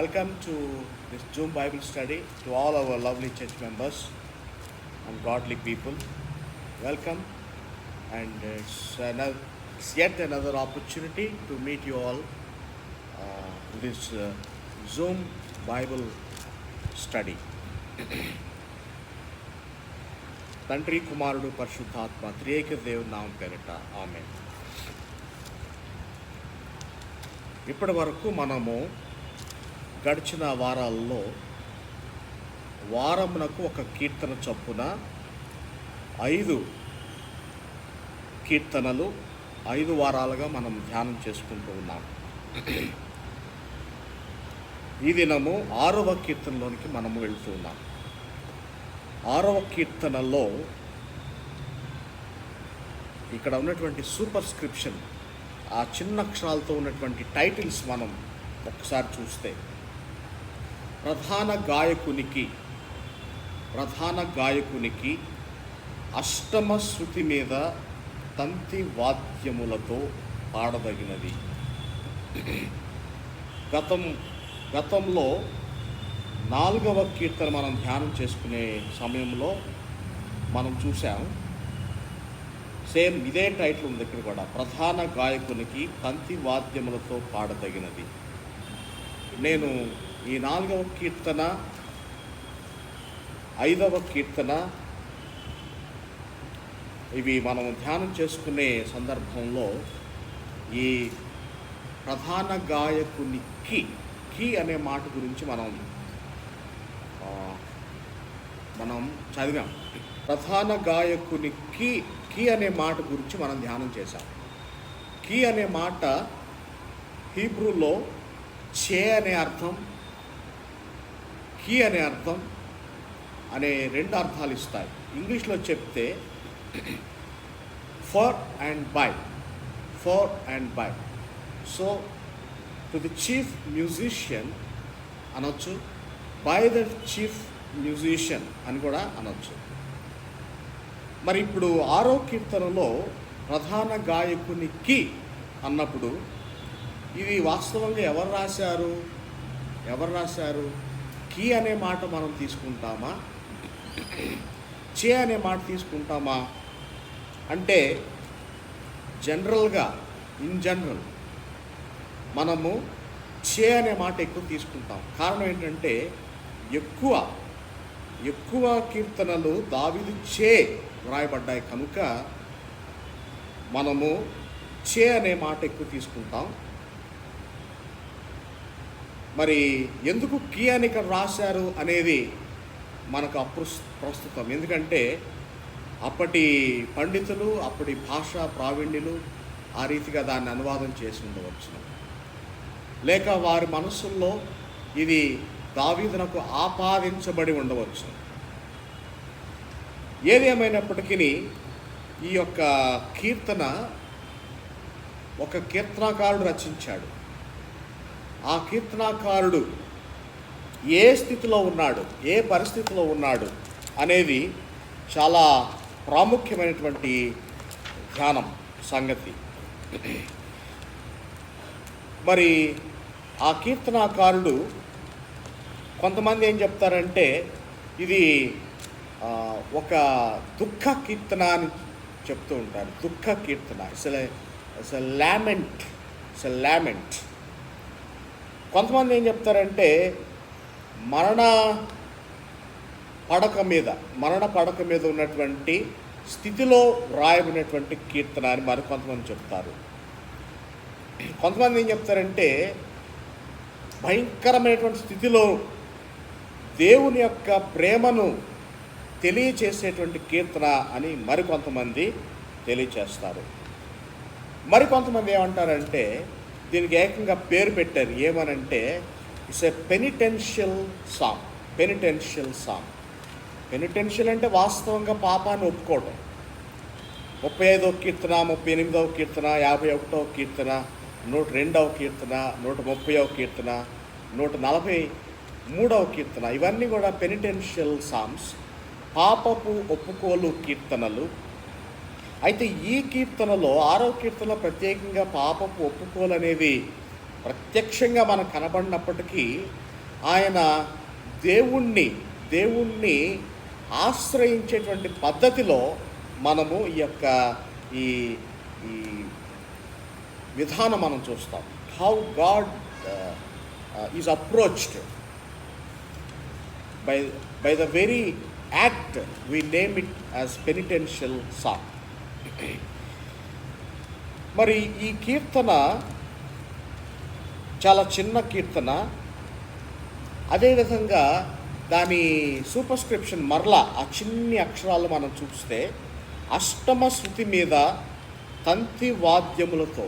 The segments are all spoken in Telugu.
Welcome to this Zoom Bible study to all our lovely church members and godly people. Welcome, and it's yet another opportunity to meet you all in this Zoom Bible study. తండ్రి కుమారుడు పరిశుద్ధాత్మ త్రియేక దేవుని నామం పేరిట ఆమేన్. ఇప్పటి వరకు మనము గడిచిన వారాల్లో వారమునకు ఒక కీర్తన చొప్పున 5 కీర్తనలు 5 వారాలుగా మనం ధ్యానం చేసుకుంటూ ఉన్నాం. ఈ దినము 6వ కీర్తనలోనికి మనము వెళ్తూ ఉన్నాం. 6వ కీర్తనలో ఇక్కడ ఉన్నటువంటి సూపర్స్క్రిప్షన్, ఆ చిన్న అక్షరాలతో ఉన్నటువంటి టైటిల్స్ మనం ఒకసారి చూస్తే, ప్రధాన గాయకునికి అష్టమ శృతి మీద తంతి వాద్యములతో పాడదగినది. గతంలో 4వ కీర్తన మనం ధ్యానం చేసుకునే సమయంలో మనం చూసాం, సేమ్ ఇదే టైటిల్ ఉంది ఇక్కడ కూడా, ప్రధాన గాయకునికి తంతి వాద్యములతో పాడదగినది. నేను ఈ 4వ కీర్తన 5వ కీర్తన ఇవి మనం ధ్యానం చేసుకునే సందర్భంలో ఈ ప్రధాన గాయకునికి కీ అనే మాట గురించి మనం చదివాం. ప్రధాన గాయకునికి కీ అనే మాట గురించి మనం ధ్యానం చేశాం. కీ అనే మాట హీబ్రూలో చే అనే అర్థం, కీ అనే అర్థం అనే 2 అర్థాలు ఇస్తాయి. ఇంగ్లీష్లో చెప్తే for and by. So to the chief musician అనొచ్చు, బై ద చీఫ్ మ్యూజిషియన్ అని కూడా అనొచ్చు. మరి ఇప్పుడు 6వ కీర్తనలో ప్రధాన గాయకునికి అన్నప్పుడు ఇది వాస్తవంగా ఎవరు రాశారు? కీ అనే మాట మనం తీసుకుంటామా, చే అనే మాట తీసుకుంటామా అంటే, ఇన్ జనరల్ మనము చే అనే మాట ఎక్కువ తీసుకుంటాం. కారణం ఏంటంటే ఎక్కువ కీర్తనలు దావీదు చే వ్రాయబడ్డాయి కనుక మనము చే అనే మాట ఎక్కువ తీసుకుంటాం. మరి ఎందుకు కీ అని ఇక్కడ రాశారు అనేది మనకు ప్రస్తుతం, ఎందుకంటే అప్పటి పండితులు, అప్పటి భాషా ప్రావీణ్యులు ఆ రీతిగా దాన్ని అనువాదం చేసి ఉండవచ్చు, లేక వారి మనస్సుల్లో ఇది దావీదునకు ఆపాదించబడి ఉండవచ్చు. ఏది ఏమైనప్పటికీ ఈ యొక్క కీర్తన ఒక కీర్తనాకారుడు రచించాడు. ఆ కీర్తనాకారుడు ఏ స్థితిలో ఉన్నాడు, ఏ పరిస్థితిలో ఉన్నాడు అనేది చాలా ప్రాముఖ్యమైనటువంటి ధ్యానం సంగతి. మరి ఆ కీర్తనాకారుడు, కొంతమంది ఏం చెప్తారంటే ఇది ఒక దుఃఖ కీర్తన అని చెప్తూ ఉంటారు. దుఃఖ కీర్తన, ఇట్స్ ఎ లామెంట్. కొంతమంది ఏం చెప్తారంటే మరణ పడక మీద ఉన్నటువంటి స్థితిలో వ్రాయబడినటువంటి కీర్తన అని మరికొంతమంది చెప్తారు. కొంతమంది ఏం చెప్తారంటే భయంకరమైనటువంటి స్థితిలో దేవుని యొక్క ప్రేమను తెలియచేసేటువంటి కీర్తన అని మరికొంతమంది తెలియచేస్తారు. మరికొంతమంది ఏమంటారంటే దీనికి ఏకంగా పేరు పెట్టారు, ఏమనంటే ఇట్స్ ఎ పెనిటెన్షియల్ సాంగ్. పెనిటెన్షియల్ అంటే వాస్తవంగా పాపాన్ని ఒప్పుకోవడం. 35వ కీర్తన, 38వ కీర్తన, 51వ కీర్తన, 102వ కీర్తన, 130వ కీర్తన, 143వ కీర్తన, ఇవన్నీ కూడా పెనిటెన్షియల్ సాంగ్స్, పాపపు ఒప్పుకోలు కీర్తనలు. అయితే ఈ కీర్తనలో 6వ కీర్తనలో ప్రత్యేకంగా పాపపు ఒప్పుకోలు అనేది ప్రత్యక్షంగా మనకు కనబడినప్పటికీ ఆయన దేవుణ్ణి ఆశ్రయించేటువంటి పద్ధతిలో మనము ఈ ఈ విధానం మనం చూస్తాం. How God is approached by the very act we name it as penitential psalm. మరి ఈ కీర్తన చాలా చిన్న కీర్తన. అదేవిధంగా దాని సూపర్స్క్రిప్షన్ మరలా ఆ చిన్ని అక్షరాలు మనం చూస్తే అష్టమ శృతి మీద తంతి వాద్యములతో,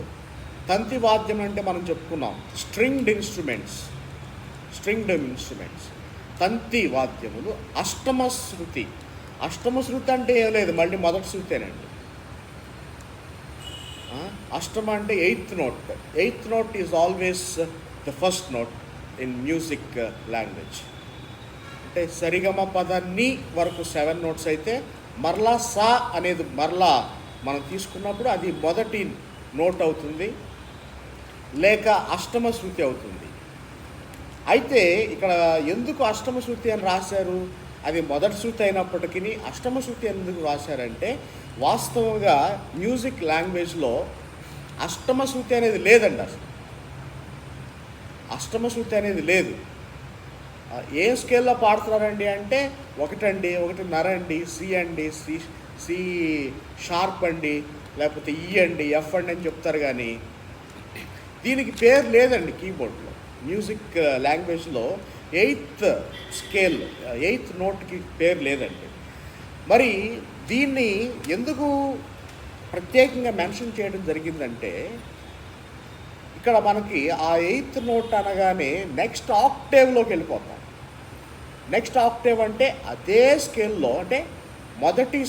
తంతి వాద్యం అంటే మనం చెప్పుకున్నాం స్ట్రింగ్డ్ ఇన్స్ట్రుమెంట్స్, తంతి వాద్యములు. అష్టమ శృతి అంటే ఏం లేదు, మళ్ళీ మొదటి శృతేనండి. అష్టమ అంటే eighth note is always the first note in music language. అంటే సరిగమ పదాన్ని వరకు 7 notes అయితే మరలా సా అనేది మరలా మనం తీసుకున్నప్పుడు అది మొదటి నోట్ అవుతుంది, లేక అష్టమ శృతి అవుతుంది. అయితే ఇక్కడ ఎందుకు అష్టమ శృతి అని రాశారు? అది మొదటి శృతి అయినప్పటికీ అష్టమ శృతి ఎందుకు రాశారంటే, వాస్తవంగా మ్యూజిక్ లాంగ్వేజ్లో అష్టమ శృతి అనేది లేదండి. అసలు అష్టమ శృతి అనేది లేదు. ఏ స్కేల్లో పాడుతున్నారండి అంటే ఒకటిన్నర అండి, సి షార్ప్ అండి, లేకపోతే ఈ అండి, ఎఫ్ అండి అని చెప్తారు. కానీ దీనికి పేరు లేదండి కీబోర్డ్లో. మ్యూజిక్ లాంగ్వేజ్లో ఎయిత్ నోట్కి పేరు లేదండి. మరి దీన్ని ఎందుకు ప్రత్యేకంగా మెన్షన్ చేయడం జరిగిందంటే, ఇక్కడ మనకి ఆ ఎయిత్ నోట్ అనగానే నెక్స్ట్ ఆక్టేవ్లోకి వెళ్ళిపోతాం. నెక్స్ట్ ఆక్టేవ్ అంటే అదే స్కేల్లో, అంటే మొదటి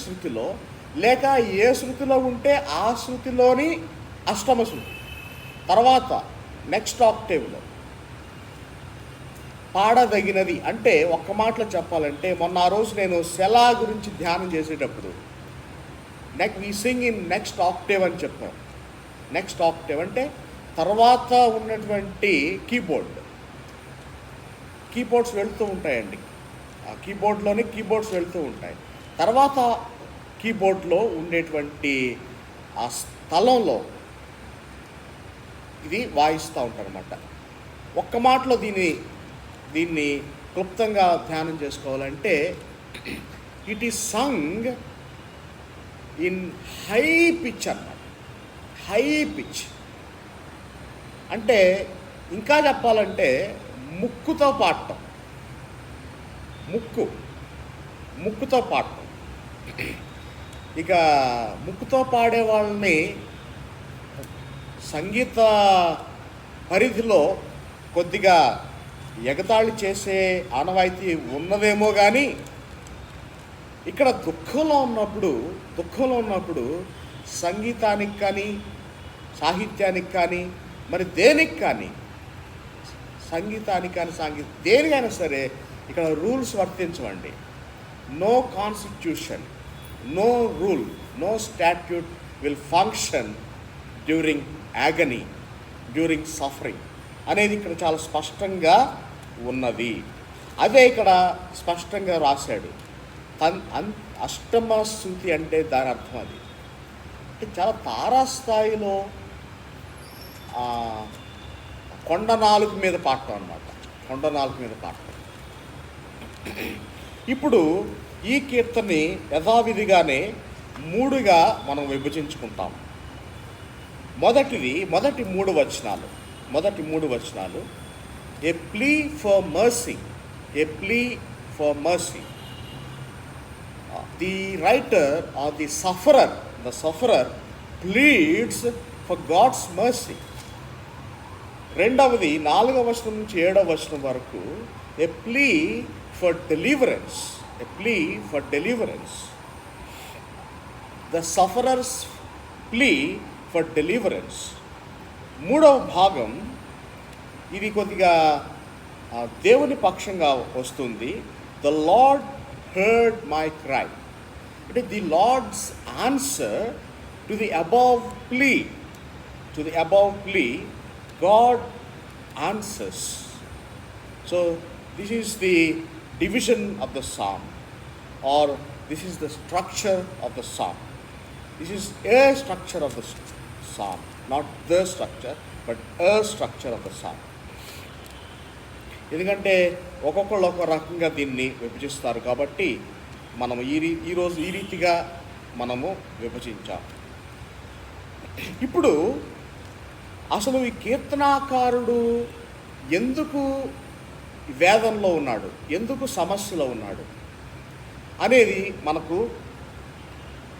శృతిలో లేక ఏ శృతిలో ఉంటే ఆ శృతిలోని అష్టమ శృతి, తర్వాత నెక్స్ట్ ఆక్టేవ్లో పాడదగినది. అంటే ఒక్క మాటలో చెప్పాలంటే, మొన్న ఆ రోజు నేను సెలా గురించి ధ్యానం చేసేటప్పుడు వి సింగ్ ఇన్ నెక్స్ట్ ఆక్టేవ్ అని చెప్పాను. నెక్స్ట్ ఆక్టేవ్ అంటే తర్వాత ఉన్నటువంటి కీబోర్డ్స్ వెళ్తూ ఉంటాయండి. ఆ కీబోర్డ్స్ వెళ్తూ ఉంటాయి. తర్వాత కీబోర్డ్లో ఉండేటువంటి ఆ స్థలంలో ఇది వాయిస్తూ ఉంటారన్నమాట. ఒక్క మాటలో దీన్ని క్లుప్తంగా ధ్యానం చేసుకోవాలంటే, it is Sung in high pitch అన్నమాట. హై పిచ్ అంటే ఇంకా చెప్పాలంటే ముక్కుతో పాడటం. ముక్కుతో పాడటం. ఇక ముక్కుతో పాడే వాళ్ళని సంగీత పరిధిలో కొద్దిగా ఎగతాళి చేసే ఆనవాయితీ ఉన్నదేమో, కానీ ఇక్కడ దుఃఖంలో ఉన్నప్పుడు సంగీతానికి కానీ సాహిత్యానికి కానీ మరి దేనికి కానీ దేనికైనా సరే ఇక్కడ రూల్స్ వర్తించవండి. No constitution, no rule, no statute will function during agony, during suffering అనేది ఇక్కడ చాలా స్పష్టంగా ఉన్నది. అదే ఇక్కడ స్పష్టంగా రాశాడు. అష్టమ శృతి అంటే దాని అర్థం అది. అంటే చాలా తారాస్థాయిలో కొండ నాలుగు మీద పాడటం అన్నమాట. ఇప్పుడు ఈ కీర్తనని యథావిధిగానే 3గా మనం విభజించుకుంటాం. మొదటి మూడు వచనాలు a plea for mercy. The writer or the sufferer pleads for God's mercy. రెండవది 4వ వచనం నుంచి 7వ వచనం వరకు a plea for deliverance. The sufferer's plea for deliverance. 3వ భాగం ఇది కొద్దిగా దేవుని పక్షంగా వస్తుంది. The Lord heard my cry. అంటే the Lord's answer to the above plea. God answers. So this is the division of the psalm, or this is the structure of the psalm. This is a structure of the psalm, not the structure, but a structure of the psalm. ఎందుకంటే ఒక్కొక్కళ్ళు ఒక రకంగా దీన్ని విభజిస్తారు కాబట్టి మనము ఈరోజు ఈ రీతిగా మనము విభజించాం. ఇప్పుడు అసలు ఈ కీర్తనాకారుడు ఎందుకు వేదనలో ఉన్నాడు, ఎందుకు సమస్యలో ఉన్నాడు అనేది మనకు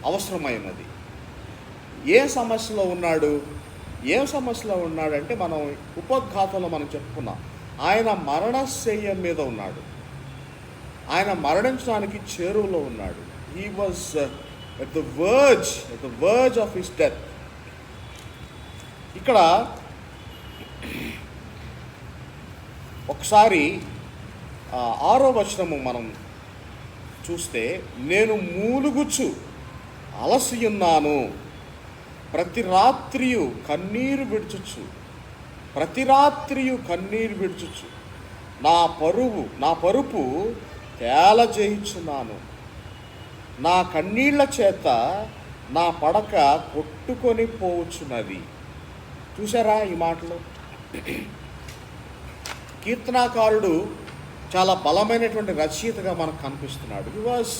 అవసరమైనది. ఏ సమస్యలో ఉన్నాడంటే మనం ఉపోద్ఘాతంలో మనం చెప్పుకున్నాం, ఆయన మరణశయ్య మీద ఉన్నాడు, ఆయన మరణించడానికి చేరువలో ఉన్నాడు. He was at the verge of his death. ఇక్కడ ఒకసారి 6వ వచనము మనం చూస్తే, నేను మూలుగుచు అలసియున్నాను, ప్రతి రాత్రియు కన్నీరు విడుచుచు నా పరుపు తేలజేయుచున్నాను, నా కన్నీళ్ల చేత నా పడక కొట్టుకొని పోవచ్చున్నది. చూసారా ఈ మాటలు? కీర్తనాకారుడు చాలా బలమైనటువంటి రచయితగా మనకు కనిపిస్తున్నాడు. He was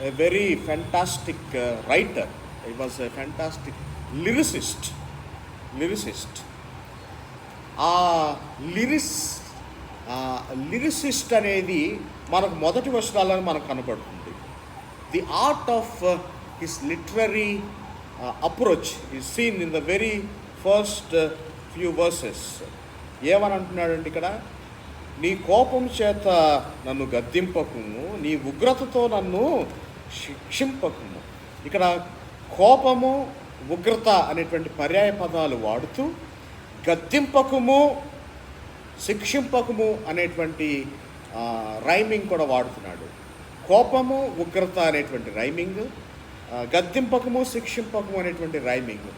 a very fantastic writer, he was a fantastic lyricist. ఆ లిరిసిస్ట్ అనేది మనకు మొదటి వచనాలను మనకు కనబడుతుంది. The art of his literary approach is seen in the very first few versus. ఏమని అంటున్నాడండి ఇక్కడ? నీ కోపం చేత నన్ను గద్దింపకుము, నీ ఉగ్రతతో నన్ను శిక్షింపకుము. ఇక్కడ కోపము, ఉగ్రత అనేటువంటి పర్యాయ పదాలు వాడుతూ గద్దింపకుము, శిక్షింపకుము అనేటువంటి రైమింగ్ కూడా వాడుతున్నాడు. కోపము, ఉగ్రత అనేటువంటి రైమింగ్, గద్దింపకము, శిక్షింపకము అనేటువంటి రైమింగ్.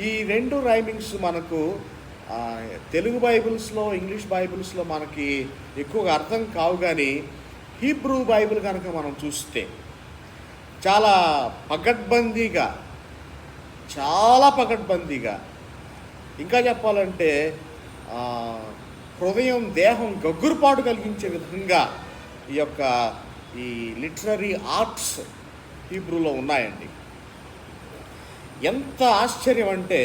ఈ రెండు రైమింగ్స్ మనకు తెలుగు బైబిల్స్లో, ఇంగ్లీష్ బైబిల్స్లో మనకి ఎక్కువగా అర్థం కావు. కానీ హీబ్రూ బైబిల్ కనుక మనం చూస్తే చాలా పకడ్బందీగా, ఇంకా చెప్పాలంటే హృదయం, దేహం గగ్గురుపాటు కలిగించే విధంగా ఈ లిటరరీ ఆర్ట్స్ హీబ్రూలో ఉన్నాయండి. ఎంత ఆశ్చర్యం అంటే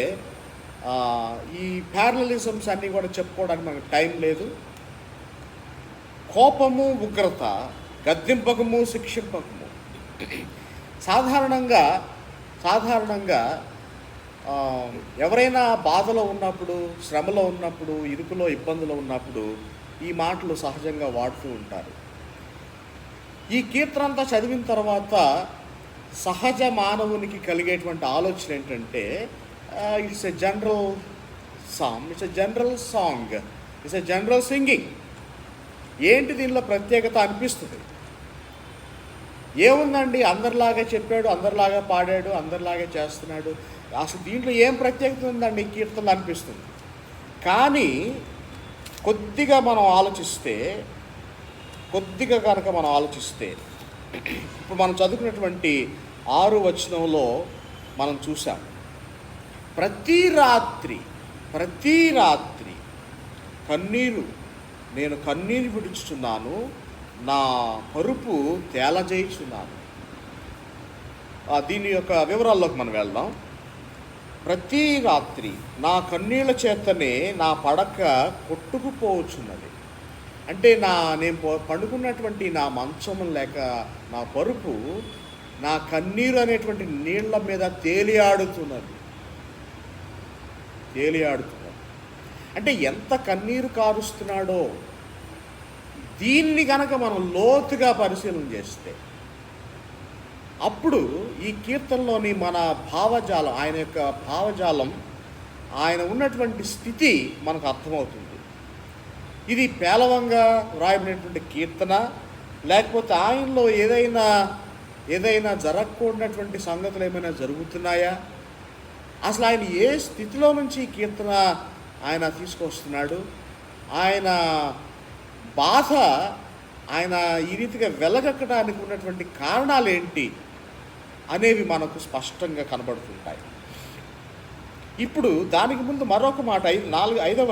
ఈ ప్యారలలిజమ్స్ అన్నీ కూడా చెప్పుకోవడానికి మనకు టైం లేదు. కోపము, ఉగ్రత, గద్దింపకము, శిక్షింపకము. సాధారణంగా ఎవరైనా బాధలో ఉన్నప్పుడు, శ్రమలో ఉన్నప్పుడు, ఇరుకులో, ఇబ్బందులో ఉన్నప్పుడు ఈ మాటలు సహజంగా వాడుతూ ఉంటారు. ఈ కీర్తన అంతా చదివిన తర్వాత సహజ మానవునికి కలిగేటువంటి ఆలోచన ఏంటంటే, it's a general song, it's a general song, it's a general singing. ఏంటి దీనిలో ప్రత్యేకత అనిపిస్తుంది? ఏముందండి, అందరిలాగా చెప్పాడు, అందరిలాగా పాడాడు, అందరిలాగా చేస్తున్నాడు, అసలు దీంట్లో ఏం ప్రత్యేకత ఉందండి కీర్తనలు అనిపిస్తుంది. కానీ కొద్దిగా కనుక మనం ఆలోచిస్తే ఇప్పుడు మనం చదువుకున్నటువంటి 6వ వచనంలో మనం చూసాం, ప్రతి రాత్రి నేను కన్నీరు విడుచుచున్నాను, నా పరుపు తేలజేయుచున్నాను. దీని యొక్క వివరాల్లోకి మనం వెళ్దాం. ప్రతి రాత్రి నా కన్నీళ్ళ చేతనే నా పడక కొట్టుకుపోవచ్చున్నది. అంటే నేను పండుకున్నటువంటి నా మంచం లేక నా పరుపు నా కన్నీరు అనేటువంటి నీళ్ల మీద తేలియాడుతున్నది. అంటే ఎంత కన్నీరు కారుస్తున్నాడో దీన్ని కనుక మనం లోతుగా పరిశీలన చేస్తే అప్పుడు ఈ కీర్తనలోని మన భావజాలం, ఆయన యొక్క భావజాలం, ఆయన ఉన్నటువంటి స్థితి మనకు అర్థమవుతుంది. ఇది పేలవంగా వ్రాయబడినటువంటి కీర్తన, లేకపోతే ఆయనలో ఏదైనా జరగకూడనటువంటి సంగతులు ఏమైనా జరుగుతున్నాయా, అసలు ఆయన ఏ స్థితిలో నుంచి ఈ కీర్తన ఆయన తీసుకొస్తున్నాడు, ఆయన బాధ, ఆయన ఈ రీతిగా వెలగక్కడానికి ఉన్నటువంటి కారణాలు ఏంటి అనేవి మనకు స్పష్టంగా కనబడుతుంటాయి. ఇప్పుడు దానికి ముందు మరొక మాట, ఐదవ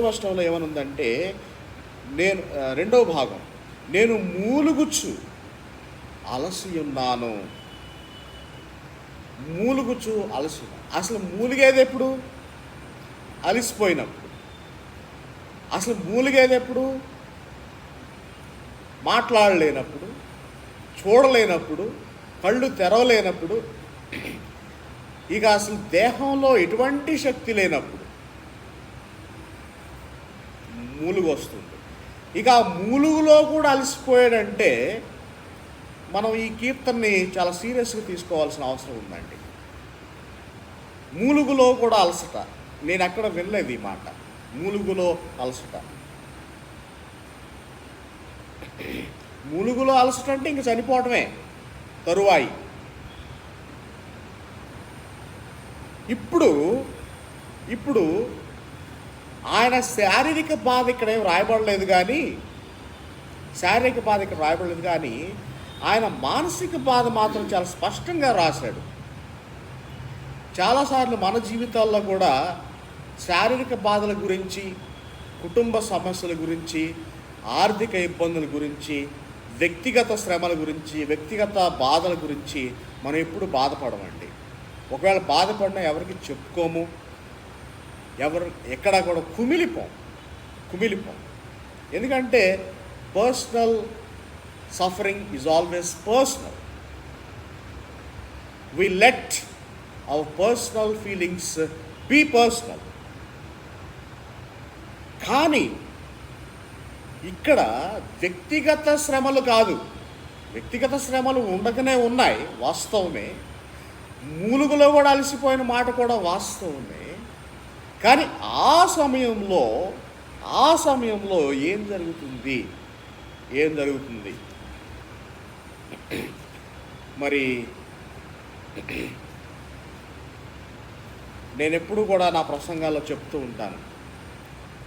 వచనంలో ఏమనుందంటే, నేను రెండవ భాగం, నేను మూలుగుచ్చు అలసి ఉన్నాను. మూలుగుచ్చు అలసి. అసలు మూలిగేది ఎప్పుడు? అలసిపోయినప్పుడు. అసలు మూలిగేది ఎప్పుడు? మాట్లాడలేనప్పుడు, చూడలేనప్పుడు, కళ్ళు తెరవలేనప్పుడు, ఇక అసలు దేహంలో ఎటువంటి శక్తి లేనప్పుడు మూలుగు వస్తుంది. ఇక ఆ మూలుగులో కూడా అలసిపోయాడంటే మనం ఈ కీర్తనని చాలా సీరియస్గా తీసుకోవాల్సిన అవసరం ఉందండి. మూలుగులో కూడా అలసట. నేను ఎక్కడ వినలేదు ఈ మాట, మూలుగులో అలసట. మూలుగులో అలసట అంటే ఇంక చనిపోవటమే తరువాయి. ఇప్పుడు ఆయన శారీరక బాధ ఇక్కడ ఏం రాయబడలేదు కానీ ఆయన మానసిక బాధ మాత్రం చాలా స్పష్టంగా రాశాడు. చాలాసార్లు మన జీవితాల్లో కూడా శారీరక బాధల గురించి, కుటుంబ సమస్యల గురించి, ఆర్థిక ఇబ్బందుల గురించి, వ్యక్తిగత శ్రమల గురించి, వ్యక్తిగత బాధల గురించి మనం ఎప్పుడు బాధపడమండి. ఒకవేళ బాధపడినా ఎవరికి చెప్పుకోము, ఎక్కడా కూడా కుమిలిపోం. ఎందుకంటే personal suffering is always personal. we let our personal feelings be personal. కానీ ఇక్కడ వ్యక్తిగత శ్రమలు కాదు, వ్యక్తిగత శ్రమలు ఉండకనే ఉన్నాయి, వాస్తవమే. మూలుగులో కూడా అలసిపోయిన మాట కూడా వాస్తవమే. కానీ ఆ సమయంలో ఏం జరుగుతుంది? మరి నేను ఎప్పుడు కూడా నా ప్రసంగాల్లో చెప్తూ ఉంటాను,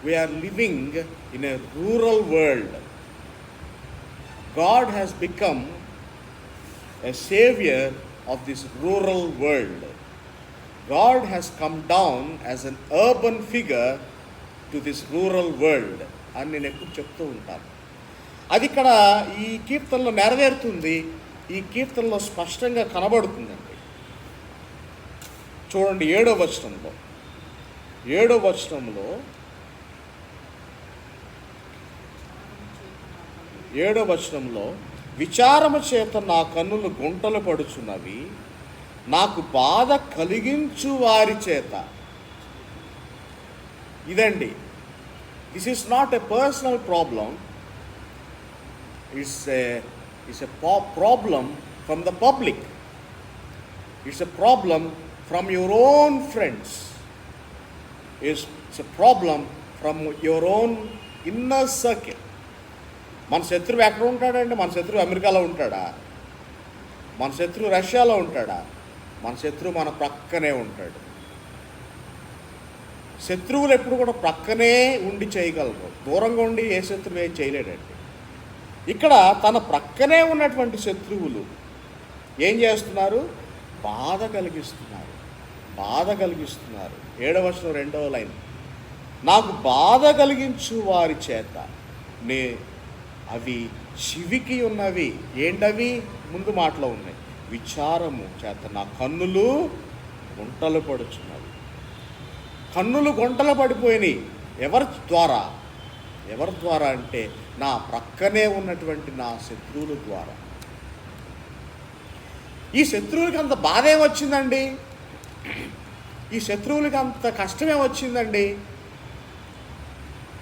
we are living in a rural world. God has become a saviour of this rural world. God has come down as an urban figure to this rural world అని నేను ఎప్పుడు చెప్తూ ఉంటాను. అది ఇక్కడ ఈ కీర్తనలో నెరవేరుతుంది, ఈ కీర్తనలో స్పష్టంగా కనబడుతుందండి. చూడండి 7వ వచనంలో విచారము చేత నా కన్నులు గుంటలు పడుచున్నవి, నాకు బాధ కలిగించు వారి చేత. ఇదండి, this is not a personal problem, it's a problem from the public. It's a problem from your own friends. It's a problem from your own inner circle. మన శత్రువు ఎక్కడ ఉంటాడండి? మన శత్రువు అమెరికాలో ఉంటాడా? మన శత్రువు రష్యాలో ఉంటాడా? మన శత్రువు మన ప్రక్కనే ఉంటాడు. శత్రువులు ఎప్పుడు కూడా ప్రక్కనే ఉండి చేయగలరు, దూరంగా ఉండి ఏ శత్రువు ఏం చేయలేడండి. ఇక్కడ తన ప్రక్కనే ఉన్నటువంటి శత్రువులు ఏం చేస్తున్నారు? బాధ కలిగిస్తున్నారు. 7వ వచనం 2వ లైన్, నాకు బాధ కలిగించు వారి చేత అవి చివికి ఉన్నవి. ఏంటవి? ముందు మాటలో ఉన్నాయి, విచారము చేత నా కన్నులు గుంటలు పడుచున్నవి. కన్నులు గుంటలు పడిపోయినాయి. ఎవరి ద్వారా అంటే నా ప్రక్కనే ఉన్నటువంటి నా శత్రువుల ద్వారా. ఈ శత్రువులకి అంత బాధ ఏమొచ్చిందండి? ఈ శత్రువులకి అంత కష్టం ఏమొచ్చిందండి?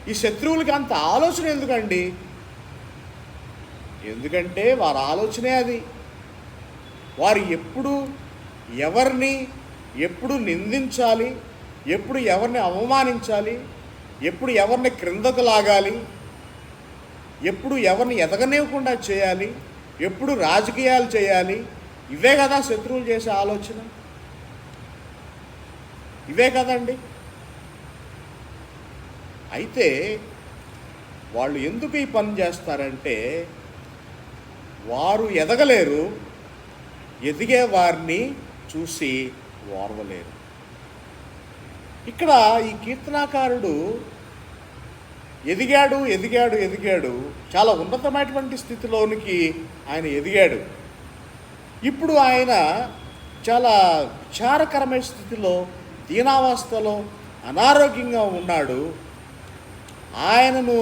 ఈ శత్రువులకి అంత ఆలోచన ఎందుకండి? ఎందుకంటే వారి ఆలోచనే అది. వారు ఎప్పుడు నిందించాలి, ఎప్పుడు ఎవరిని అవమానించాలి, ఎప్పుడు ఎవరిని క్రిందకు లాగాలి, ఎప్పుడు ఎవరిని ఎదగనివ్వకుండా చేయాలి, ఎప్పుడు రాజకీయాలు చేయాలి. ఇవే కదా శత్రువులు చేసే ఆలోచన, ఇవే కదండి. అయితే వాళ్ళు ఎందుకు ఈ పని చేస్తారంటే, వారు ఎదగలేరు, ఎదిగే వారిని చూసి ఓర్వలేరు. ఇక్కడ ఈ కీర్తనాకారుడు ఎదిగాడు ఎదిగాడు ఎదిగాడు చాలా ఉన్నతమైనటువంటి స్థితిలోనికి ఆయన ఎదిగాడు. ఇప్పుడు ఆయన చాలా విచారకరమైన స్థితిలో, దీనావస్థలో, అనారోగ్యంగా ఉన్నాడు. ఆయనను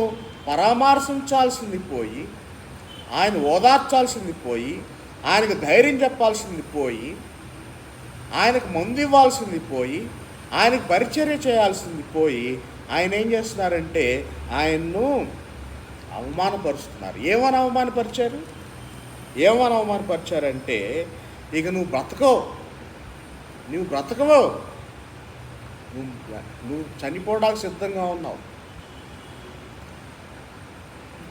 పరామర్శించాల్సింది పోయి, ఆయన ఓదార్చాల్సింది పోయి, ఆయనకు ధైర్యం చెప్పాల్సింది పోయి, ఆయనకు మందు ఇవ్వాల్సింది పోయి, ఆయనకు పరిచర్య చేయాల్సింది పోయి, ఆయన ఏం చేస్తున్నారంటే ఆయన్ను అవమానపరుస్తున్నారు. ఏమని అవమానపరిచారు? ఏమని అవమానపరిచారంటే, ఇక నువ్వు బ్రతకవు, నువ్వు చనిపోవడానికి సిద్ధంగా ఉన్నావు.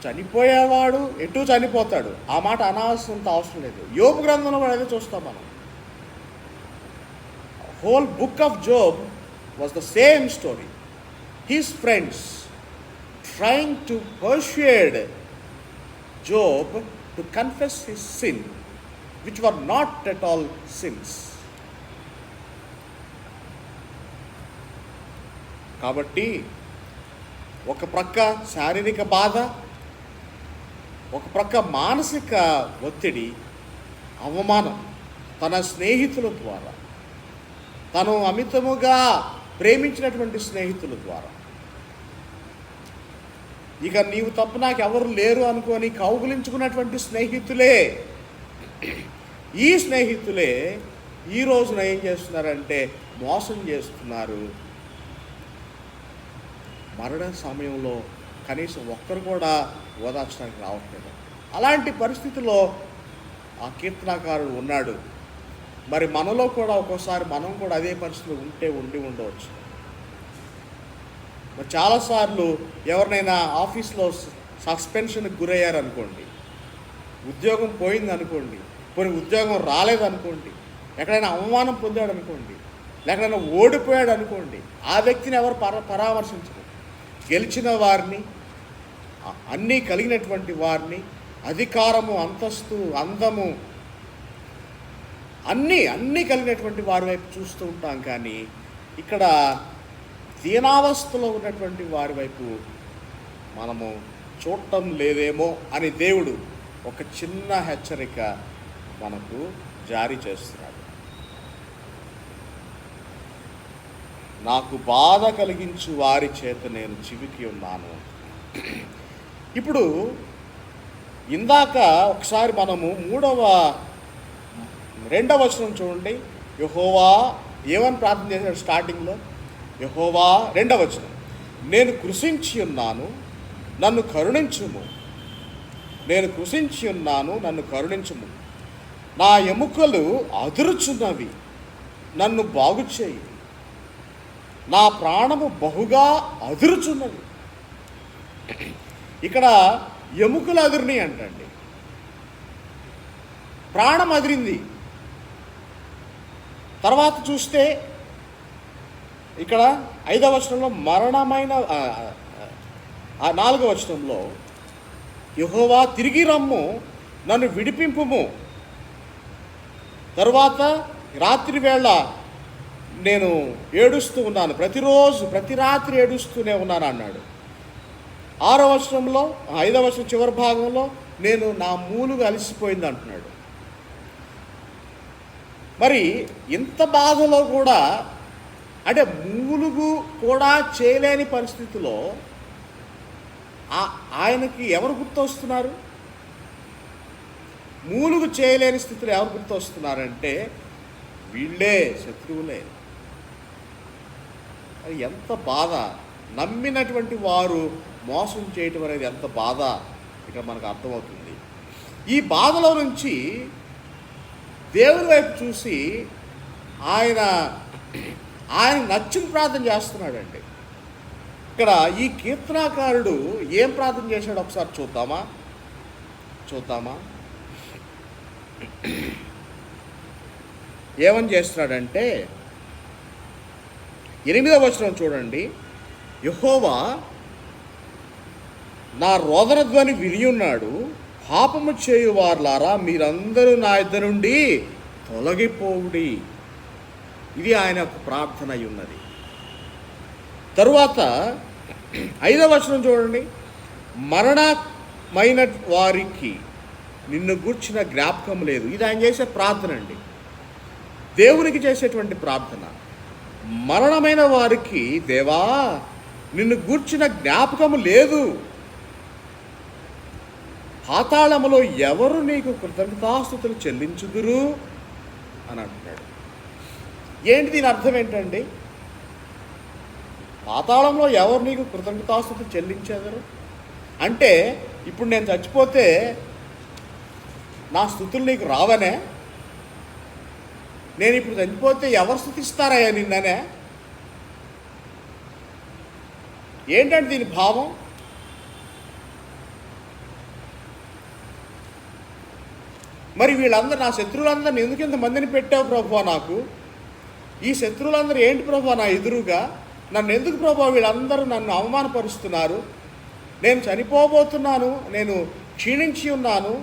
చనిపోయేవాడు ఎటు చనిపోతాడు, ఆ మాట అనాల్సినంత అవసరం లేదు. యోబు గ్రంథంలో కూడా అదే చూస్తాం మనం. Whole book of Job was the same story. His friends trying to persuade Job to confess his sin, which were not at all sins. కాబట్టి ఒక ప్రక్క శారీరక బాధ, ఒక ప్రక్క మానసిక ఒత్తిడి, అవమానం తన స్నేహితుల ద్వారా, తను అమితముగా ప్రేమించినటువంటి స్నేహితుల ద్వారా. ఇక నీవు తప్ప నాకు ఎవరు లేరు అనుకొని కౌగులించుకున్నటువంటి స్నేహితులే, ఈ స్నేహితులే ఈ రోజున ఏం చేస్తున్నారంటే మోసం చేస్తున్నారు. మరణ సమయంలో కనీసం ఒక్కరు కూడా ఓదార్చడానికి రావట్లేదు. అలాంటి పరిస్థితిలో ఆ కీర్తనాకారుడు ఉన్నాడు. మరి మనలో కూడా ఒక్కోసారి మనం కూడా అదే పరిస్థితిలో ఉండవచ్చు. మరి చాలాసార్లు ఎవరినైనా ఆఫీస్లో సస్పెన్షన్కి గురయ్యారనుకోండి, ఉద్యోగం పోయిందనుకోండి, పోనీ ఉద్యోగం రాలేదనుకోండి, ఎక్కడైనా అవమానం పొందాడు అనుకోండి, ఎక్కడైనా ఓడిపోయాడు అనుకోండి, ఆ వ్యక్తిని ఎవరు పరామర్శించరు. గెలిచిన వారిని, అన్నీ కలిగినటువంటి వారిని, అధికారము, అంతస్తు, అందము, అన్నీ కలిగినటువంటి వారి వైపు చూస్తూ ఉంటాం. కానీ ఇక్కడ దీనావస్థలో ఉన్నటువంటి వారి వైపు మనము చూడటం లేదేమో అని దేవుడు ఒక చిన్న హెచ్చరిక మనకు జారీ చేస్తున్నాడు. నాకు బాధ కలిగించు వారి చేత నేను చివికి ఉన్నాను. ఇప్పుడు ఇందాక ఒకసారి మనము 2వ వచనం చూడండి. యెహోవా ఏమని ప్రార్థన చేశాడు స్టార్టింగ్లో? యెహోవా 2వ వచనం, నేను కృషించి ఉన్నాను, నన్ను కరుణించుము. నేను కృషించి ఉన్నాను, నన్ను కరుణించుము. నా ఎముకలు అదురుచున్నవి, నన్ను బాగు చేయి. నా ప్రాణము బహుగా అదురుచున్నది. ఇక్కడ ఎముకలు అదిరినాయి అంటండి, ప్రాణం అదిరింది. తర్వాత చూస్తే ఇక్కడ 5వ వచనంలో మరణమైన 4వ వచనంలో యెహోవా తిరిగి రమ్ము, నన్ను విడిపింపుము. తరువాత రాత్రి వేళ నేను ఏడుస్తూ ఉన్నాను, ప్రతి రాత్రి ఏడుస్తూనే ఉన్నాను అన్నాడు. 6వ వచనంలో 5వ వచనం చివరి భాగంలో నేను నా మూలుగు అలసిపోయింది అంటున్నాడు. మరి ఇంత బాధలో కూడా, అంటే మూలుగు కూడా చేయలేని పరిస్థితిలో ఆయనకి ఎవరు గుర్తొస్తున్నారు? మూలుగు చేయలేని స్థితిలో ఎవరు గుర్తొస్తున్నారంటే వీళ్ళే, శత్రువులే. అది ఎంత బాధ! నమ్మినటువంటి వారు మోసం చేయటం అనేది ఎంత బాధ ఇక్కడ మనకు అర్థమవుతుంది. ఈ బాధలో నుంచి దేవుని వైపు చూసి ఆయన నచ్చిన ప్రార్థన చేస్తున్నాడండి. ఇక్కడ ఈ కీర్తనాకారుడు ఏం ప్రార్థన చేశాడు ఒకసారి చూద్దామా. ఏమని చేస్తున్నాడంటే 8వ వచనం చూడండి. యెహోవా నా రోదన ధ్వని వినియున్నాడు. పాపము చేయువార్లారా మీరందరూ నా యొద్ద నుండి తొలగిపోవుడి. ఇది ఆయన యొక్క ప్రార్థన అయి ఉన్నది. తరువాత 5వ వచనం చూడండి. మరణమైన వారికి నిన్ను గూర్చిన జ్ఞాపకం లేదు. ఇది ఆయన చేసే ప్రార్థన అండి, దేవునికి చేసేటువంటి ప్రార్థన. మరణమైన వారికి దేవా నిన్ను గూర్చిన జ్ఞాపకము లేదు. పాతాళములో ఎవరు నీకు కృతజ్ఞతాస్తుతులు చెల్లించుదురు అని అంటున్నాడు. ఏంటి దీని అర్థం ఏంటండి? పాతాళంలో ఎవరు నీకు కృతజ్ఞతాస్తుతులు చెల్లించేదరు అంటే, ఇప్పుడు నేను చచ్చిపోతే నా స్తుతులు నీకు రావనే? నేను ఇప్పుడు చనిపోతే ఎవరు స్తుతిస్తారయ్యా నిన్ననే? ఏంటంటే దీని భావం? మరి వీళ్ళందరూ, నా శత్రువులందరిని ఎందుకు ఇంతమందిని పెట్టావు ప్రభువా నాకు? ఈ శత్రువులందరూ ఏంటి ప్రభువా నా ఎదురుగా? నన్ను ఎందుకు ప్రభువా వీళ్ళందరూ నన్ను అవమానపరుస్తున్నారు? నేను చనిపోబోతున్నాను, నేను క్షీణించి ఉన్నాను,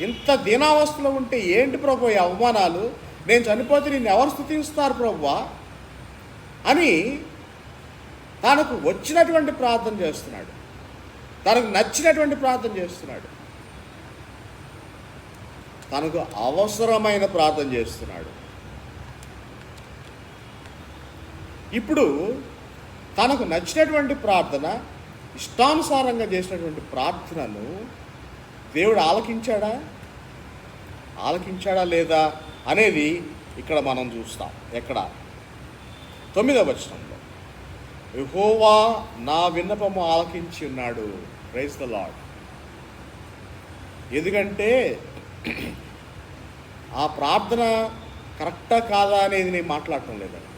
ఇంత దీనావస్థలో ఉంటే ఏంటి ప్రభువా ఈ అవమానాలు? నేను చనిపోతే నిన్ను ఎవరు స్తుతిస్తారు ప్రభువా అని తనకు వచ్చినటువంటి ప్రార్థన చేస్తున్నాడు, తనకు నచ్చినటువంటి ప్రార్థన చేస్తున్నాడు, తనకు అవసరమైన ప్రార్థన చేస్తున్నాడు. ఇప్పుడు తనకు నచ్చినటువంటి ప్రార్థన, ఇష్టానుసారంగా చేసినటువంటి ప్రార్థనను దేవుడు ఆలకించాడా లేదా అనేది ఇక్కడ మనం చూస్తాం. ఎక్కడ? 9వ వచనంలో యెహోవా నా విన్నపము ఆలకించి ఉన్నాడు. Praise the Lord. ఎందుకంటే ఆ ప్రార్థన కరెక్టా కాదా అనేది నేను మాట్లాడటం లేదండి.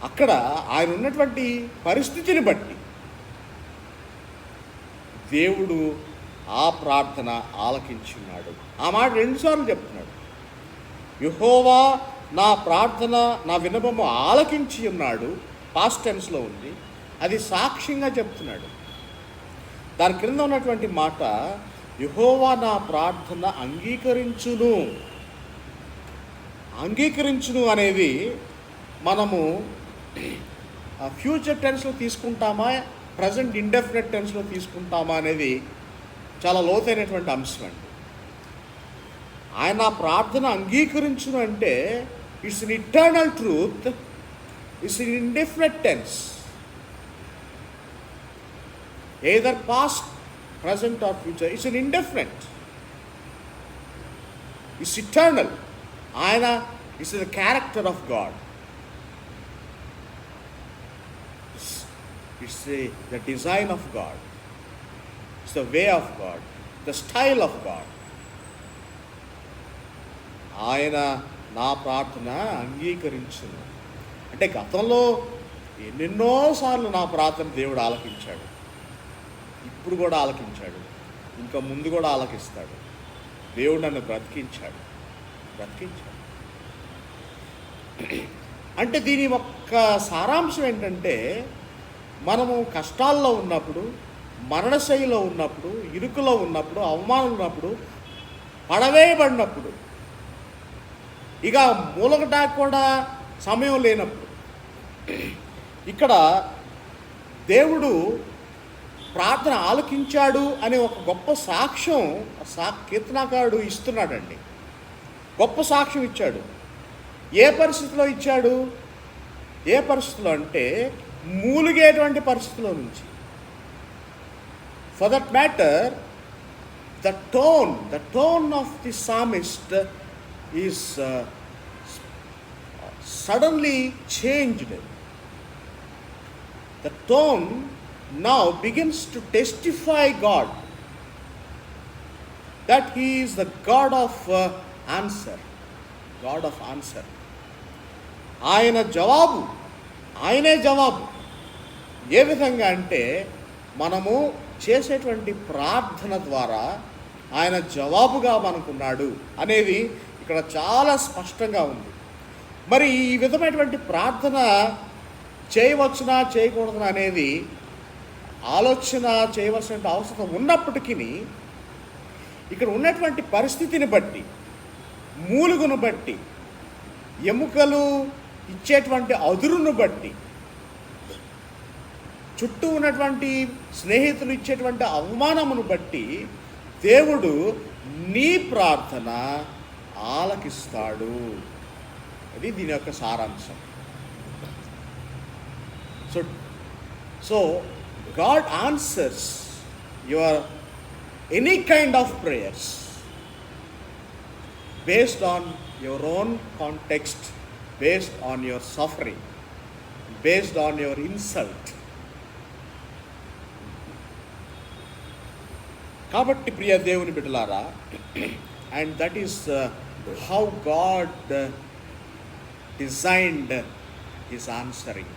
అక్కడ ఆయన ఉన్నటువంటి పరిస్థితిని బట్టి దేవుడు ఆ ప్రార్థన ఆలకించున్నాడు. ఆ మాట 2 సార్లు చెప్తున్నాడు. యెహోవా నా ప్రార్థన, నా విన్నపము ఆలకించి ఉన్నాడు. పాస్ట్ టెన్స్లో ఉంది. అది సాక్ష్యంగా చెప్తున్నాడు. దాని క్రింద ఉన్నటువంటి మాట యెహోవా నా ప్రార్థన అంగీకరించును అనేది మనము ఫ్యూచర్ టెన్స్లో తీసుకుంటామా, ప్రజెంట్ ఇండెఫినెట్ టెన్స్లో తీసుకుంటామా అనేది చాలా లోతైనటువంటి అంశం అండి. ఆయన ప్రార్థన అంగీకరించును అంటే it's an eternal truth, it's in indefinite tense, either past, present or future. It's an indefinite. It's eternal. Ayana is the character of God. It's the design of God. It's the way of God. The style of God. ఆయన నా ప్రార్థన అంగీకరించును అంటే గతంలో ఎన్నెన్నోసార్లు నా ప్రార్థన దేవుడు ఆలకించాడు, ఇప్పుడు కూడా ఆలకించాడు, ఇంకా ముందు కూడా ఆలకిస్తాడు. దేవుడు నన్ను బ్రతికించాడు. అంటే దీని ఒక్క సారాంశం ఏంటంటే, మనము కష్టాల్లో ఉన్నప్పుడు, మరణశైలిలో ఉన్నప్పుడు, ఇరుకులో ఉన్నప్పుడు, అవమానం ఉన్నప్పుడు, పడవేయబడినప్పుడు, ఇక మూలకటానికి కూడా సమయం లేనప్పుడు, ఇక్కడ దేవుడు ప్రార్థన ఆలకించాడు అనే ఒక గొప్ప సాక్ష్యం కీర్తనాకారుడు ఇస్తున్నాడండి. గొప్ప సాక్ష్యం ఇచ్చాడు. ఏ పరిస్థితిలో ఇచ్చాడు? ఏ పరిస్థితిలో అంటే మూలిగేటువంటి పరిస్థితిలో నుంచి. For that matter the tone of the psalmist is suddenly changed. The tone now begins to testify God, that He is the God of answer. ఆయనే జవాబు. ఏ విధంగా అంటే, మనము చేసేటువంటి ప్రార్థన ద్వారా ఆయన జవాబుగా మనకున్నాడు అనేది ఇక్కడ చాలా స్పష్టంగా ఉంది. మరి ఈ విధమైనటువంటి ప్రార్థన చేయవచ్చునా చేయకూడదునా అనేది ఆలోచన చేయవలసిన అవసరం ఉన్నప్పటికీ ఇక్కడ ఉన్నటువంటి పరిస్థితిని బట్టి, మూలుగును బట్టి, ఎముకలు ఇచ్చేటువంటి అదురును బట్టి, చుట్టూ ఉన్నటువంటి స్నేహితులు ఇచ్చేటువంటి అవమానమును బట్టి దేవుడు నీ ప్రార్థన ఆలకిస్తాడు. అది దీని యొక్క సారాంశం. So God answers your any kind of prayers based on your own context, based on your suffering, based on your insult. కాబట్టి ప్రియ దేవుని బిడ్డలారా, and that is how God designed his answering.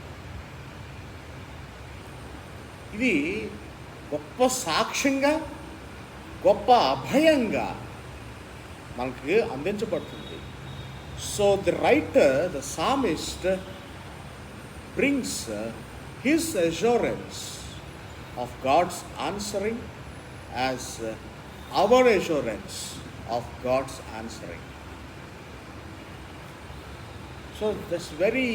ఇది గొప్ప సాక్ష్యంగా, గొప్ప అభయంగా మనకి అందించబడుతుంది. So the writer, the psalmist brings his assurance of God's answering as our assurance of God's answering. So that's very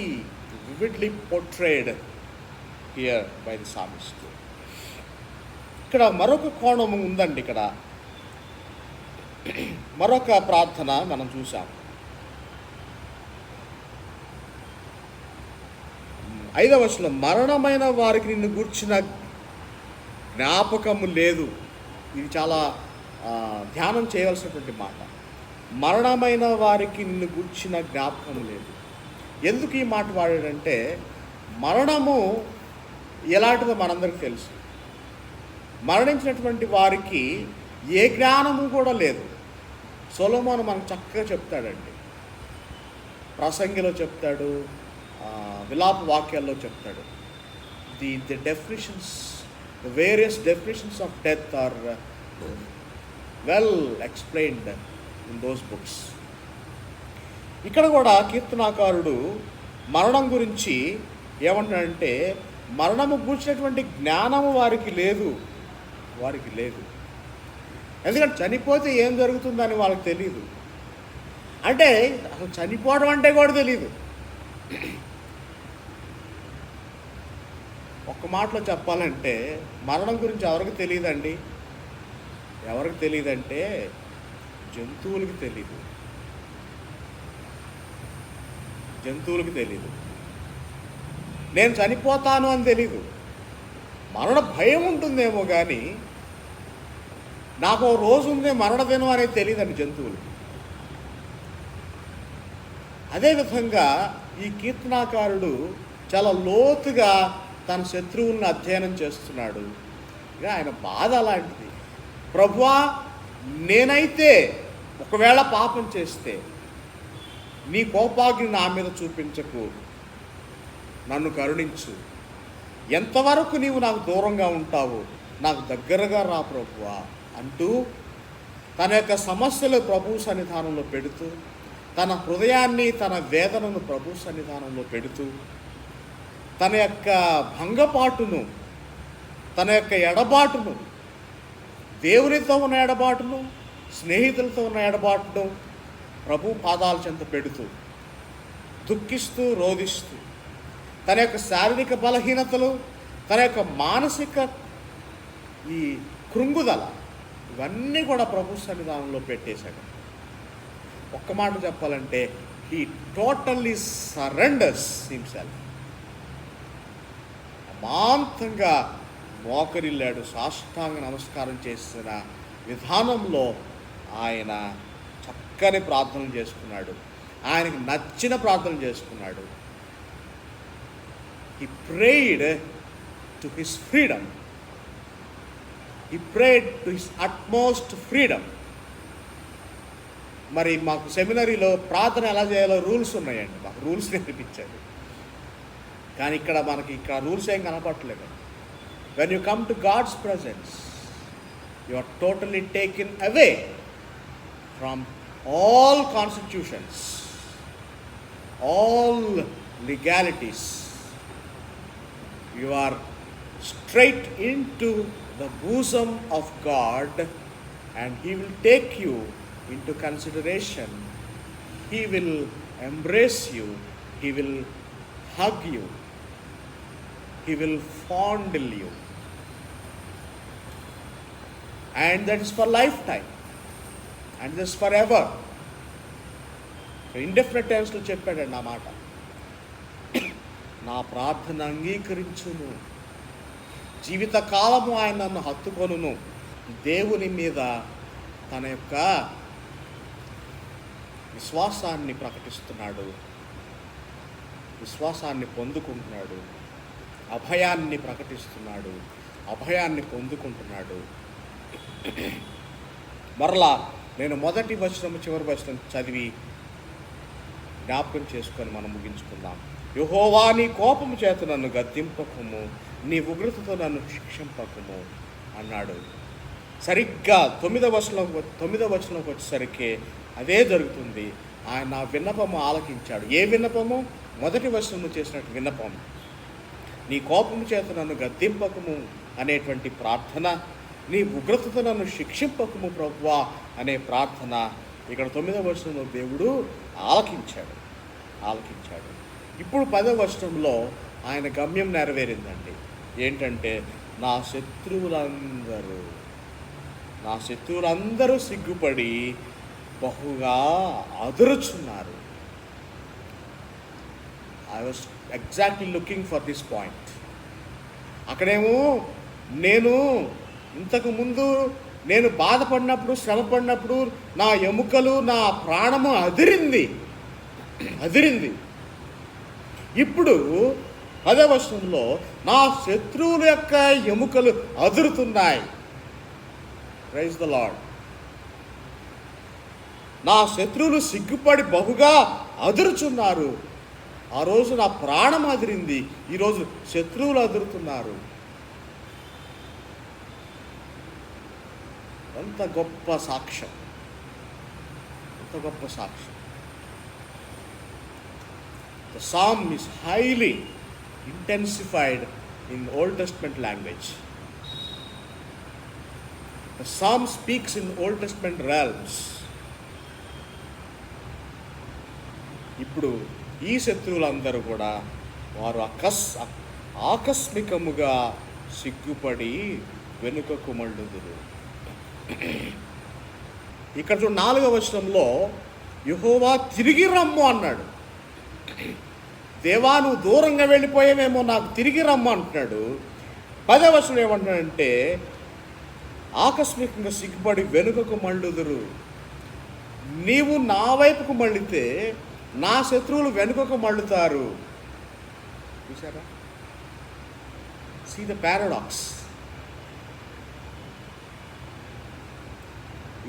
vividly portrayed here by the psalmist. ఇక్కడ మరొక కోణం ఉందండి. ఇక్కడ మరొక ప్రార్థన మనం చూసాం. 5వ వచనం, మరణమైన వారికి నిన్ను గూర్చిన జ్ఞాపకము లేదు. ఇది చాలా ధ్యానం చేయవలసినటువంటి మాట. మరణమైన వారికి నిన్ను గూర్చిన జ్ఞాపకం లేదు. ఎందుకు ఈ మాట వాడాడంటే, మరణము ఎలాంటిదో మనందరికీ తెలుసు. మరణించినటువంటి వారికి ఏ జ్ఞానము కూడా లేదు. సొలొమోను మనకు చక్కగా చెప్తాడండి. ప్రసంగిలో చెప్తాడు, విలాప వాక్యాల్లో చెప్తాడు. The definitions, the various definitions of death are well explained in those books. ఇక్కడ కూడా కీర్తనాకారుడు మరణం గురించి ఏమంటాడంటే, మరణము గూర్చినటువంటి జ్ఞానము వారికి లేదు. ఎందుకంటే చనిపోతే ఏం జరుగుతుందని వాళ్ళకి తెలియదు. అంటే అసలు చనిపోవడం అంటే కూడా తెలియదు. ఒక్క మాటలో చెప్పాలంటే, మరణం గురించి ఎవరికి తెలియదండి? ఎవరికి తెలియదంటే జంతువులకి తెలీదు. నేను చనిపోతాను అని తెలీదు. మరణ భయం ఉంటుందేమో కానీ నాకు ఓ రోజు ఉంది మరణదినం అనేది తెలియదండి జంతువులకి. అదేవిధంగా ఈ కీర్తనాకారుడు చాలా లోతుగా తన శత్రువులను అధ్యయనం చేస్తున్నాడు. ఇక ఆయన బాధ అలాంటిది. ప్రభువా, నేనైతే ఒకవేళ పాపం చేస్తే నీ కోపాగ్ని నా మీద చూపించకు, నన్ను కరుణించు. ఎంతవరకు నీవు నాకు దూరంగా ఉంటావు, నాకు దగ్గరగా రా ప్రభువా అంటూ తన యొక్క సమస్యలు ప్రభు సన్నిధానంలో పెడుతూ, తన హృదయాన్ని, తన వేదనను ప్రభు సన్నిధానంలో పెడుతూ, తన యొక్క భంగపాటును, తన యొక్క ఎడబాటును, దేవునితో ఉన్న ఎడబాటును, స్నేహితులతో ఉన్న ఎడబాటును ప్రభు పాదాల చెంత పెడుతూ, దుఃఖిస్తూ, రోధిస్తూ, తన యొక్క శారీరక బలహీనతలు, తన యొక్క మానసిక ఈ కృంగుదల, ఇవన్నీ కూడా ప్రభు సన్నిధానంలో పెట్టేశాడు. ఒక్క మాట చెప్పాలంటే, హీ టోటల్లీ సరెండర్స్ హిమ్సెల్ఫ్. అమాంతంగా మోకరిల్లాడు, సాష్టాంగ నమస్కారం చేసిన విధానంలో ఆయన చక్కని ప్రార్థనలు చేసుకున్నాడు. ఆయనకు నచ్చిన ప్రార్థనలు చేసుకున్నాడు. He prayed to his freedom. He prayed to his utmost freedom. మరి మాకు సెమినరీలో ప్రార్థన ఎలా చేయాలో రూల్స్ ఉన్నాయండి. మాకు రూల్స్ నేర్పించారు. కానీ మనకి రూల్స్ ఏం కనపడట్లేదు. When you come to God's presence, you are totally taken away from all constitutions, all legalities. You are straight into the bosom of God, and He will take you into consideration. He will embrace you. He will hug you. He will fondle you. And that is for lifetime. And that is forever. Indefinite టైమ్స్లో చెప్పాడండి ఆ మాట. నా ప్రార్థన అంగీకరించును, జీవితకాలము ఆయన నన్ను హత్తుకొనును. దేవుని మీద తన యొక్క విశ్వాసాన్ని ప్రకటిస్తున్నాడు, విశ్వాసాన్ని పొందుకుంటున్నాడు, అభయాన్ని ప్రకటిస్తున్నాడు, అభయాన్ని పొందుకుంటున్నాడు. మరలా నేను మొదటి వచనం చివరి వచనం చదివి జ్ఞాపకం చేసుకొని మనం ముగించుకుందాం. యెహోవా నీ కోపము చేత నన్ను గద్దింపకము, నీ ఉగ్రతతో నన్ను శిక్షింపకము అన్నాడు. సరిగ్గా 9వ వచనంలోకి వచ్చేసరికి అదే జరుగుతుంది. ఆయన నా విన్నపము ఆలకించాడు. ఏ విన్నపము? మొదటి వచనంలో చేసినట్టు విన్నపం. నీ కోపము చేత నన్ను గద్దింపకము అనేటువంటి ప్రార్థన, నీ ఉగ్రతతో నన్ను శిక్షింపకము ప్రభువా అనే ప్రార్థన ఇక్కడ 9వ వచనంలో దేవుడు ఆలకించాడు. ఇప్పుడు 10వ వచనంలో ఆయన గమ్యం నెరవేరిందండి. ఏంటంటే నా శత్రువులందరూ సిగ్గుపడి బహుగా అదురుచున్నారు. I was exactly looking for this point. అక్కడేమో ఇంతకుముందు నేను బాధపడినప్పుడు, శ్రమపడినప్పుడు నా ఎముకలు, నా ప్రాణము అదిరింది. ఇప్పుడు 10వ వచనంలో నా శత్రువుల యొక్క ఎముకలు అదురుతున్నాయి. Praise the lord. నా శత్రువులు సిగ్గుపడి బహుగా అదురుచున్నారు. ఆ రోజు నా ప్రాణం అదిరింది, ఈరోజు శత్రువులు అదురుతున్నారు. ఎంత గొప్ప సాక్ష్యం. The psalm is highly intensified in Old Testament language. The psalm speaks in Old Testament realms. ఇప్పుడు ఈ శత్రువులందరూ కూడా వారు ఆకస్మికముగా సిగ్గుపడి వెనుకకు మళ్ళుదురు. ఇక్కడ 4వ వచనంలో యెహోవా తిరిగి రమ్ము అన్నాడు. దేవా నువ్వు దూరంగా వెళ్ళిపోయావేమో, నాకు తిరిగి రమ్ము అంటున్నాడు. 10వ వచనం ఏమంటున్నాడంటే ఆకస్మికంగా సిగ్గుపడి వెనుకకు మళ్ళుదురు. నీవు నా వైపుకు మళ్ళితే నా శత్రువులు వెనుకకు మళ్ళుతారు. చూసారా? See the paradox.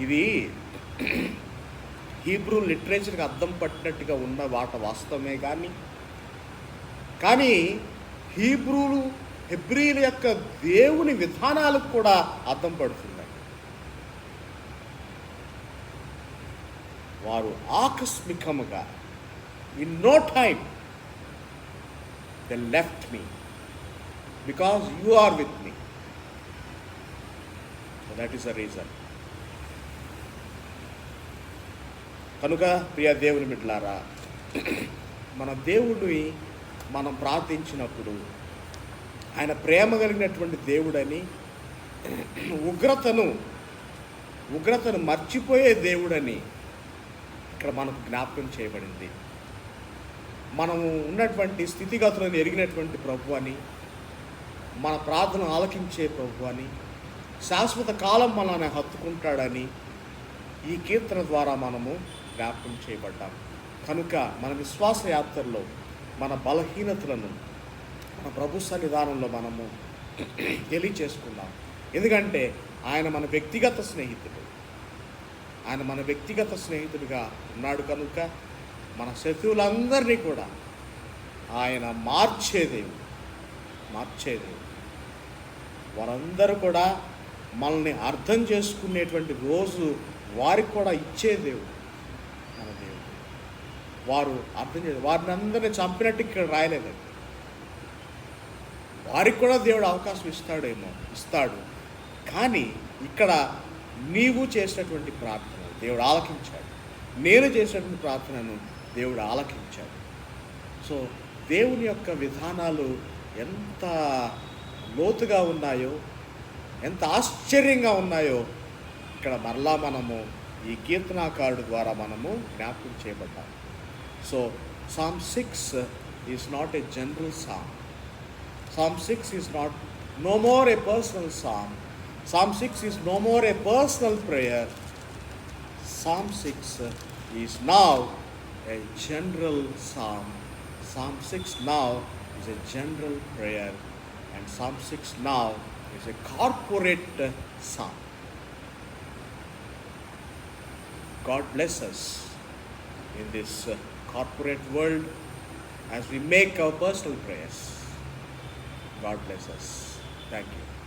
ఇది హీబ్రూ లిటరేచర్కి అద్దం పట్టినట్టుగా ఉన్న వాస్తవమే కానీ హెబ్రీల యొక్క దేవుని విధానాలకు కూడా అద్దం పడుతున్నాయి. వారు ఆకస్మికముగా in no time they left me because you are with me. That is the reason. కనుక ప్రియ దేవుని బిడ్డలారా, మన దేవుడిని మనం ప్రార్థించినప్పుడు ఆయన ప్రేమ కలిగినటువంటి దేవుడని, ఉగ్రతను మర్చిపోయే దేవుడని ఇక్కడ మనకు జ్ఞాపకం చేయబడింది. మనము ఉన్నటువంటి స్థితిగతులను ఎరిగినటువంటి ప్రభు అని, మన ప్రార్థన ఆలకించే ప్రభు అని, శాశ్వత కాలం మనల్ని హత్తుకుంటాడని ఈ కీర్తన ద్వారా మనము జ్ఞాపకం చేయబడ్డాం. కనుక మన విశ్వాస యాత్రలో మన బలహీనతలను మన ప్రభు సన్నిధానంలో మనము తెలియచేసుకుందాం. ఎందుకంటే ఆయన మన వ్యక్తిగత స్నేహితుడుగా ఉన్నాడు. కనుక మన శత్రువులందరినీ కూడా ఆయన మార్చేదేవు. వారందరూ కూడా మనల్ని అర్థం చేసుకునేటువంటి రోజు వారికి కూడా ఇచ్చేదేవు మన దేవుడు. వారు అర్థం చేసి వారిని అందరినీ చంపినట్టు ఇక్కడ రాయలేదండి. వారికి కూడా దేవుడు అవకాశం ఇస్తాడు. కానీ ఇక్కడ నీవు చేసినటువంటి ప్రార్థన దేవుడు ఆలకించాడు. నేను చేసినటువంటి ప్రార్థనను దేవుడు ఆలకించాడు. సో దేవుని యొక్క విధానాలు ఎంత లోతుగా ఉన్నాయో, ఎంత ఆశ్చర్యంగా ఉన్నాయో ఇక్కడ మరలా మనము ఈ కీర్తనాకారుడు ద్వారా మనము జ్ఞాపకం చేయబడ్డాం. So Psalm 6 is not a general psalm. Psalm 6 is no more a personal psalm. Psalm 6 is no more a personal prayer. Psalm 6 is now a general psalm. Psalm 6 now is a general prayer, and Psalm 6 now is a corporate psalm. God bless us in this corporate world as we make our personal prayers. God bless us. Thank you.